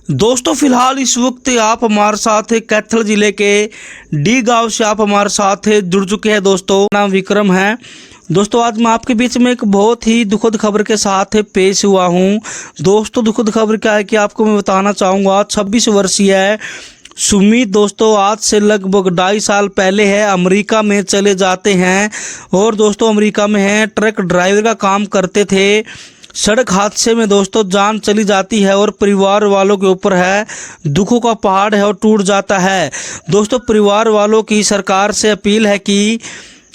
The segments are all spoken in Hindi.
दोस्तों फिलहाल इस वक्त आप हमारे साथ कैथल जिले के डी गांव से आप हमारे साथ जुड़ चुके हैं। दोस्तों नाम विक्रम है। दोस्तों आज मैं आपके बीच में एक बहुत ही दुखद खबर के साथ पेश हुआ हूं। दोस्तों दुखद खबर क्या है कि आपको मैं बताना चाहूँगा। 26 वर्षीय है सुमित दोस्तों आज से लगभग 2.5 साल पहले है अमेरिका में चले जाते हैं और दोस्तों अमेरिका में है ट्रक ड्राइवर का काम करते थे। सड़क हादसे में दोस्तों जान चली जाती है और परिवार वालों के ऊपर है दुखों का पहाड़ है और टूट जाता है। दोस्तों परिवार वालों की सरकार से अपील है कि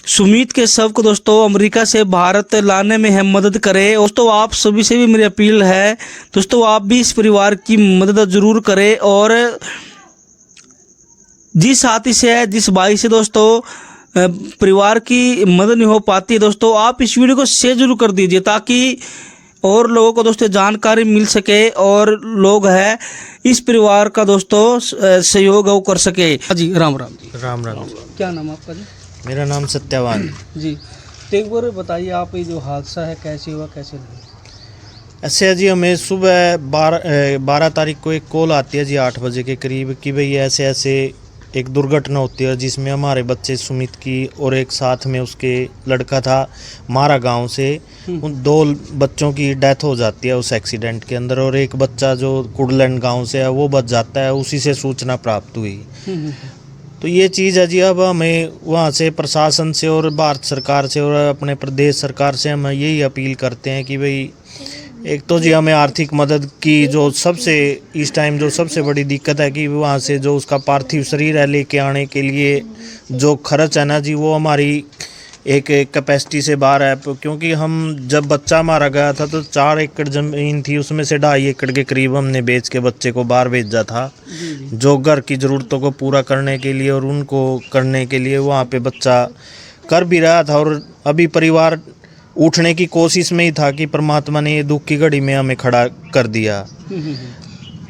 सुमित के शव को दोस्तों अमेरिका से भारत लाने में है मदद करें। दोस्तों आप सभी से भी मेरी अपील है दोस्तों आप भी इस परिवार की मदद ज़रूर करें और जिस साथी से है जिस भाई से दोस्तों परिवार की मदद नहीं हो पाती है दोस्तों आप इस वीडियो को शेयर जरूर कर दीजिए ताकि और लोगों को दोस्तों जानकारी मिल सके और लोग है इस परिवार का दोस्तों सहयोग वो कर सके। जी राम राम जी। राम राम। क्या नाम आपका जी? मेरा नाम सत्यवान जी। तो एक बार बताइए आप ये जो हादसा है कैसे हुआ कैसे नहीं? ऐसे है जी, हमें सुबह 12 तारीख को एक कॉल आती है जी 8 बजे के करीब कि भाई ऐसे ऐसे एक दुर्घटना होती है जिसमें हमारे बच्चे सुमित की और एक साथ में उसके लड़का था मारा गांव से, उन 2 बच्चों की डेथ हो जाती है उस एक्सीडेंट के अंदर और एक बच्चा जो कुडलैंड गांव से है वो बच जाता है। उसी से सूचना प्राप्त हुई। तो ये चीज़ है जी, अब हमें वहाँ से प्रशासन से और भारत सरकार से और अपने प्रदेश सरकार से हम यही अपील करते हैं कि भाई एक तो जी हमें आर्थिक मदद की जो सबसे इस टाइम जो सबसे बड़ी दिक्कत है कि वहाँ से जो उसका पार्थिव शरीर है लेके आने के लिए जो खर्च है ना जी वो हमारी एक कैपेसिटी से बाहर है। क्योंकि हम जब बच्चा मारा गया था तो 4 एकड़ ज़मीन थी, उसमें से 2.5 एकड़ के करीब हमने बेच के बच्चे को बाहर भेजा था जो घर की ज़रूरतों को पूरा करने के लिए और उनको करने के लिए वहाँ पे बच्चा कर भी रहा था। और अभी परिवार उठने की कोशिश में ही था कि परमात्मा ने ये दुख की घड़ी में हमें खड़ा कर दिया।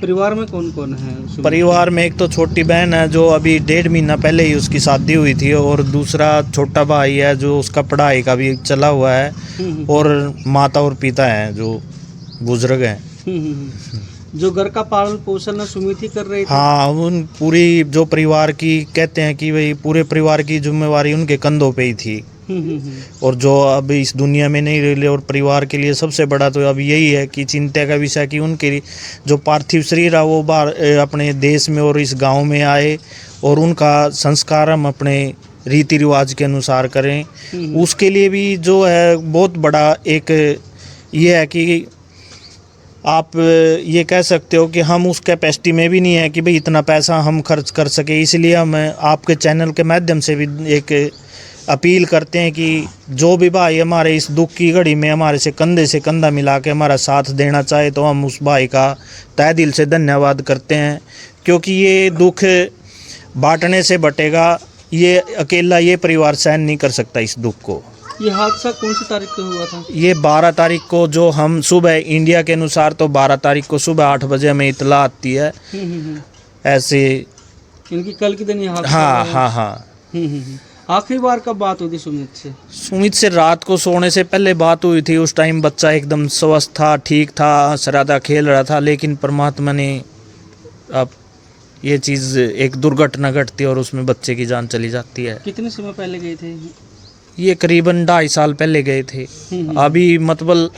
परिवार में कौन कौन है? परिवार में एक तो छोटी बहन है जो अभी 1.5 महीना पहले ही उसकी शादी हुई थी और दूसरा छोटा भाई है जो उसका पढ़ाई का भी चला हुआ है और माता और पिता हैं जो बुजुर्ग हैं। जो घर का पालन पोषण सुमित ही कर रहे थे। हाँ, उन पूरी जो परिवार की कहते हैं कि भाई पूरे परिवार की जिम्मेवारी उनके कंधों पे ही थी और जो अब इस दुनिया में नहीं रहे और परिवार के लिए सबसे बड़ा तो अब यही है कि चिंता का विषय कि उनके जो पार्थिव शरीर है वो बाहर अपने देश में और इस गांव में आए और उनका संस्कार हम अपने रीति रिवाज के अनुसार करें। उसके लिए भी जो है बहुत बड़ा एक ये है कि आप ये कह सकते हो कि हम उस कैपेसिटी में भी नहीं है कि भाई इतना पैसा हम खर्च कर सके। इसलिए हम आपके चैनल के माध्यम से भी एक अपील करते हैं कि जो भी भाई हमारे इस दुख की घड़ी में हमारे से कंधा मिला के हमारा साथ देना चाहे तो हम उस भाई का तहे दिल से धन्यवाद करते हैं। क्योंकि ये दुख बांटने से बटेगा, ये अकेला ये परिवार सहन नहीं कर सकता इस दुख को। ये हादसा कौन सी तारीख को हुआ था? ये 12 तारीख को जो हम सुबह इंडिया के अनुसार तो 12 तारीख को सुबह 8 बजे हमें इतला आती है। ऐसे इनकी कल के दिन ये हादसा हाँ हाँ हाँ। आखिरी बार कब बात हुई थी सुमित से? सुमित से रात को सोने से पहले बात हुई थी। उस टाइम बच्चा एकदम स्वस्थ था, ठीक था, हंस रहा था, खेल रहा था। लेकिन परमात्मा ने अब ये चीज़ एक दुर्घटना घटती है और उसमें बच्चे की जान चली जाती है। कितने समय पहले गए थे? ये करीबन 2.5 साल पहले गए थे। अभी मतलब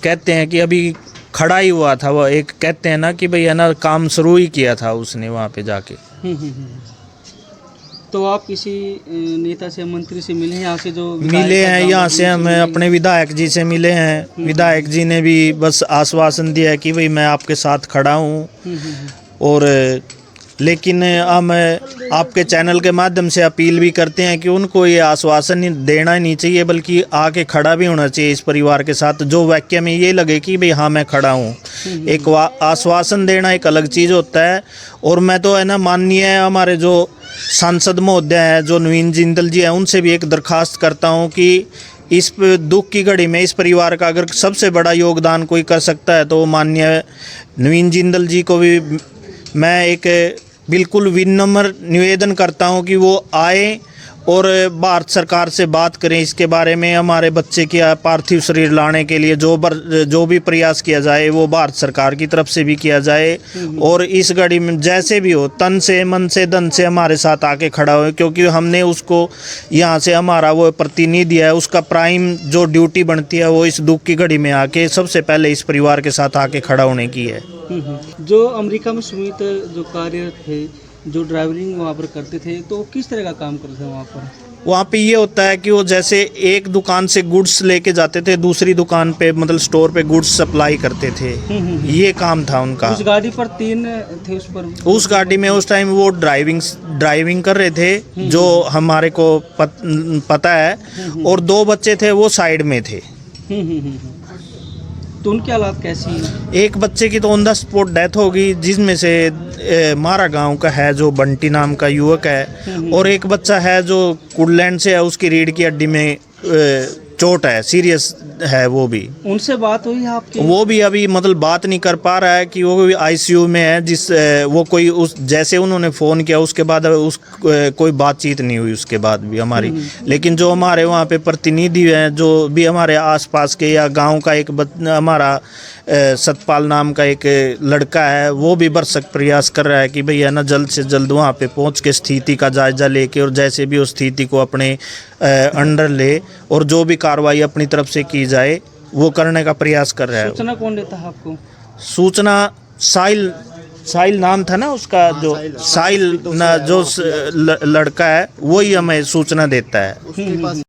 कहते हैं कि अभी खड़ा ही हुआ था वो, एक कहते हैं ना कि भाई है ना काम शुरू ही किया था उसने वहाँ पे जाके। तो आप किसी नेता से मंत्री से मिले हैं यहाँ से? जो मिले हैं यहाँ से हम अपने विधायक जी से मिले हैं। विधायक जी ने भी बस आश्वासन दिया है कि भाई मैं आपके साथ खड़ा हूँ। और लेकिन हम आपके चैनल के माध्यम से अपील भी करते हैं कि उनको ये आश्वासन देना ही नहीं चाहिए बल्कि आके खड़ा भी होना चाहिए इस परिवार के साथ, जो वाक्य में ये लगे कि भाई हाँ मैं खड़ा हूँ। एक आश्वासन देना एक अलग चीज़ होता है। और मैं तो है ना माननीय हमारे जो सांसद महोदय हैं जो नवीन जिंदल जी हैं उनसे भी एक दरखास्त करता हूँ कि इस दुख की घड़ी में इस परिवार का अगर सबसे बड़ा योगदान कोई कर सकता है तो माननीय नवीन जिंदल जी को भी मैं एक बिल्कुल विनम्र निवेदन करता हूं कि वो आए और भारत सरकार से बात करें इसके बारे में, हमारे बच्चे की पार्थिव शरीर लाने के लिए जो भी प्रयास किया जाए वो भारत सरकार की तरफ से भी किया जाए। और इस घड़ी में जैसे भी हो, तन से मन से धन से हमारे साथ आके खड़ा हो, क्योंकि हमने उसको यहाँ से, हमारा वो प्रतिनिधि है, उसका प्राइम जो ड्यूटी बनती है वो इस दुख की घड़ी में आके सबसे पहले इस परिवार के साथ आके खड़ा होने की है। जो अमेरिका में सुमित जो कार्यरत थे, जो ड्राइवरिंग वहाँ पर करते थे, तो किस तरह का काम करते थे वहाँ पर? वहाँ पे ये होता है कि वो जैसे एक दुकान से गुड्स लेके जाते थे, दूसरी दुकान पे मतलब स्टोर पे गुड्स सप्लाई करते थे। ये काम था उनका। उस गाड़ी पर 3 थे उस पर? उस गाड़ी में उस टाइम वो ड्राइविंग कर रहे थे, जो हमारे को पता है, और 2 बच्चे थे वो साइड में थे। तो उनकी हालात कैसी हैं? एक बच्चे की तो ऑन द स्पॉट डेथ हो गई, जिसमें से मारा गांव का है जो बंटी नाम का युवक है, और एक बच्चा है जो कुडलैंड से है, उसकी रीढ़ की हड्डी में चोट है, सीरियस है वो भी। उनसे बात हुई है आपकी? वो भी अभी मतलब बात नहीं कर पा रहा है कि वो भी आईसीयू में है, वो कोई उस जैसे उन्होंने फ़ोन किया उसके बाद कोई बातचीत नहीं हुई उसके बाद भी हमारी। लेकिन जो हमारे वहाँ पे प्रतिनिधि हैं, जो भी हमारे आसपास के या गांव का एक हमारा सतपाल नाम का एक लड़का है, वो भी भरसक प्रयास कर रहा है कि भैया ना जल्द से जल्द वहाँ पे पहुँच के स्थिति का जायजा लेके और जैसे भी उस स्थिति को अपने अंडर ले और जो भी कार्रवाई अपनी तरफ से की जाए वो करने का प्रयास कर रहा है। सूचना कौन देता है आपको? सूचना साहिल नाम था ना उसका, जो साहिल ना जो लड़का है वही हमें सूचना देता है।